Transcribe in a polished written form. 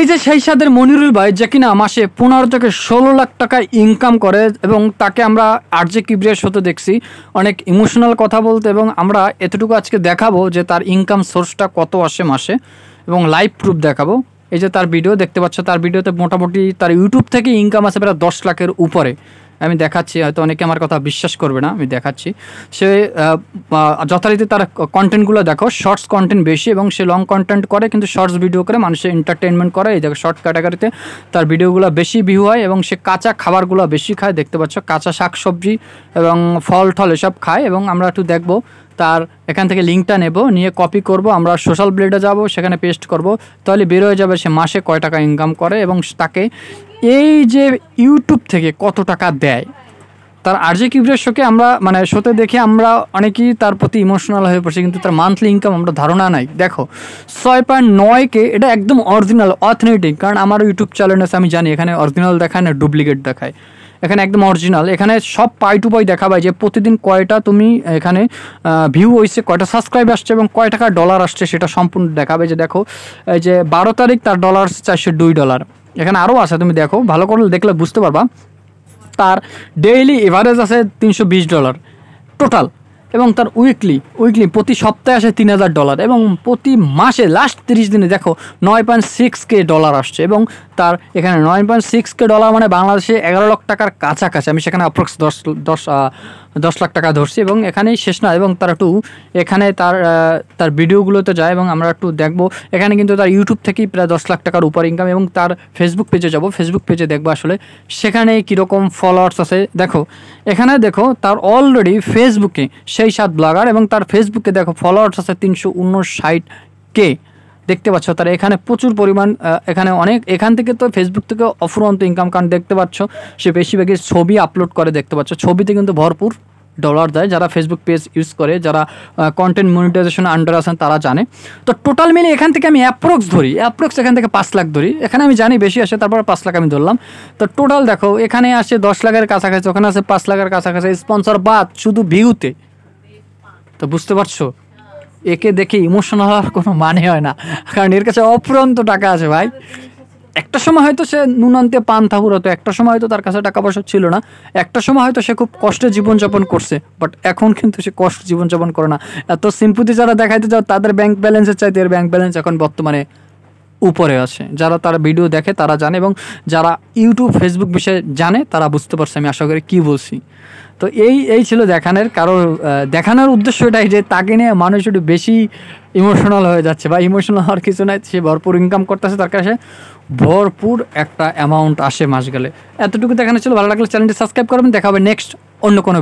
এই যে সেই সাদের মনিরুল ভাই যে কিনা মাসে 15 থেকে 16 লাখ টাকা ইনকাম করে এবং তাকে আমরা আরজে কিবরিয়ার শোতে দেখছি অনেক ইমোশনাল কথা বলতে, এবং আমরা এতটুকু আজকে দেখাবো যে তার ইনকাম সোর্সটা কত আসে মাসে এবং লাইভ প্রুফ দেখাবো। এই যে তার ভিডিও দেখতে পাচ্ছ, তার ভিডিওতে মোটামুটি তার ইউটিউব থেকে ইনকাম আছে প্রায় 10 লাখের উপরে। আমি দেখাচ্ছি, হয়তো অনেকে আমার কথা বিশ্বাস করবে না, আমি দেখাচ্ছি। সে যথারীতি তার কন্টেন্টগুলো দেখো, শর্টস কন্টেন্ট বেশি এবং সে লং কন্টেন্ট করে, কিন্তু শর্টস ভিডিও করে মানুষের এন্টারটেনমেন্ট করে। এই দেখো শর্ট ক্যাটাগরিতে তার ভিডিওগুলো বেশি ভিউ হয় এবং সে কাঁচা খাবারগুলো বেশি খায়, দেখতে পাচ্ছ কাঁচা শাকসবজি এবং ফল টল এসব খায়। এবং আমরা একটু দেখবো তার এখান থেকে লিঙ্কটা নেব, নিয়ে কপি করব, আমরা সোশ্যাল ব্লেডে যাব, সেখানে পেস্ট করব, তাহলে বের হয়ে যাবে সে মাসে কয় টাকা ইনকাম করে এবং তাকে এই যে ইউটিউব থেকে কত টাকা দেয়। তার আরজে কিবরিয়ার শোকে আমরা মানে শোতে দেখে আমরা অনেকেই তার প্রতি ইমোশনাল হয়ে পড়ছি, কিন্তু তার মান্থলি ইনকাম আমরা ধারণা নাই। দেখো 6.9K, এটা একদম অরিজিনাল অথেন্টিক, কারণ আমার ইউটিউব চ্যানেল আছে, আমি জানি এখানে অরিজিনাল দেখায় না ডুপ্লিকেট দেখায়, এখানে একদম অরিজিনাল। এখানে সব পাই টু পাই দেখাবে যে প্রতিদিন কয়টা তুমি এখানে ভিউ হয়েছে, কয়টা সাবস্ক্রাইব আসছে এবং কয় টাকা ডলার আসছে সেটা সম্পূর্ণ দেখাবে। যে দেখো এই যে 12 তারিখ তার ডলার $402, এখানে আরও আছে, তুমি দেখো ভালো করে দেখলে বুঝতে পারবা। তার ডেইলি এভারেজ আছে $320 টোটাল, এবং তার উইকলি প্রতি সপ্তাহে আসে $3000 এবং প্রতি মাসে লাস্ট 30 দিনে দেখো $9.6K আসছে। এবং তার এখানে $9.6K মানে বাংলাদেশে 11 লাখ টাকার কাছাকাছি। আমি সেখানে অ্যাপ্রক্স 10 লাখ টাকা ধরছি এবং এখানেই শেষ না। এবং তার একটু এখানে তার ভিডিওগুলোতে যায় এবং আমরা একটু দেখবো। এখানে কিন্তু তার ইউটিউব থেকেই প্রায় 10 লাখ টাকার উপর ইনকাম। এবং তার ফেসবুক পেজে যাব, ফেসবুক পেজে দেখবো আসলে সেখানে কীরকম ফলোয়ার্স আছে। দেখো এখানে দেখো তার অলরেডি ফেসবুকে সেই 7 ব্লগার এবং তার ফেসবুকে দেখো ফলোয়ার্স আছে 359K, দেখতে পাচ্ছ। তার এখানে প্রচুর পরিমাণ এখানে অনেক, এখান থেকে তো ফেসবুক থেকে অফুরন্ত ইনকাম, কারণ দেখতে পাচ্ছ সে বেশিরভাগই ছবি আপলোড করে, দেখতে পাচ্ছ ছবিতে কিন্তু ভরপুর ডলার দেয়। যারা ফেসবুক পেজ ইউজ করে, যারা কন্টেন্ট মনিটাইজেশন আন্ডার আছেন তারা জানে। তো টোটাল মিলে এখান থেকে আমি অ্যাপ্রক্স এখান থেকে 5 লাখ ধরি, এখানে আমি জানি বেশি আসে, তারপর 5 লাখ আমি ধরলাম। তো টোটাল দেখো এখানে আসে 10 লাখের কাছাকাছি, ওখানে আসে 5 লাখের কাছাকাছি স্পন্সর বাদ শুধু ভিউতে। তো বুঝতে পারছো, একে দেখে ইমোশনাল হওয়ার কোনো মানে হয় না, কারণ এর কাছে অফুরন্ত টাকা আছে ভাই। একটা সময় হয়তো সে নুনান্তে পান থাকুর হতো, একটা সময় হয়তো তার কাছে টাকা পয়সা ছিল না, একটা সময় হয়তো সে খুব কষ্টে জীবনযাপন করছে, বাট এখন কিন্তু সে কষ্ট জীবনযাপন করে না। এত সিম্পথি যারা দেখাইতে যাও তাদের ব্যাংক ব্যালেন্সের চাইতে এর ব্যাংক ব্যালেন্স এখন বর্তমানে উপরে আছে। যারা তার ভিডিও দেখে তারা জানে, এবং যারা ইউটিউব ফেসবুক বিষয়ে জানে তারা বুঝতে পারছে আমি আশা করি কী বলছি। তো এই ছিল দেখানোর উদ্দেশ্য এটাই যে তাকে নিয়ে মানুষ একটু বেশি ইমোশনাল হয়ে যাচ্ছে, বা ইমোশনাল হওয়ার কিছু নাই। সে ভরপুর ইনকাম করতেছে, তার কাছে ভরপুর একটা অ্যামাউন্ট আসে মাস গেলে। এতটুকু দেখানো ছিল। ভালো লাগলে চ্যানেলটি সাবস্ক্রাইব করবেন। দেখা হবে নেক্সট অন্য কোনো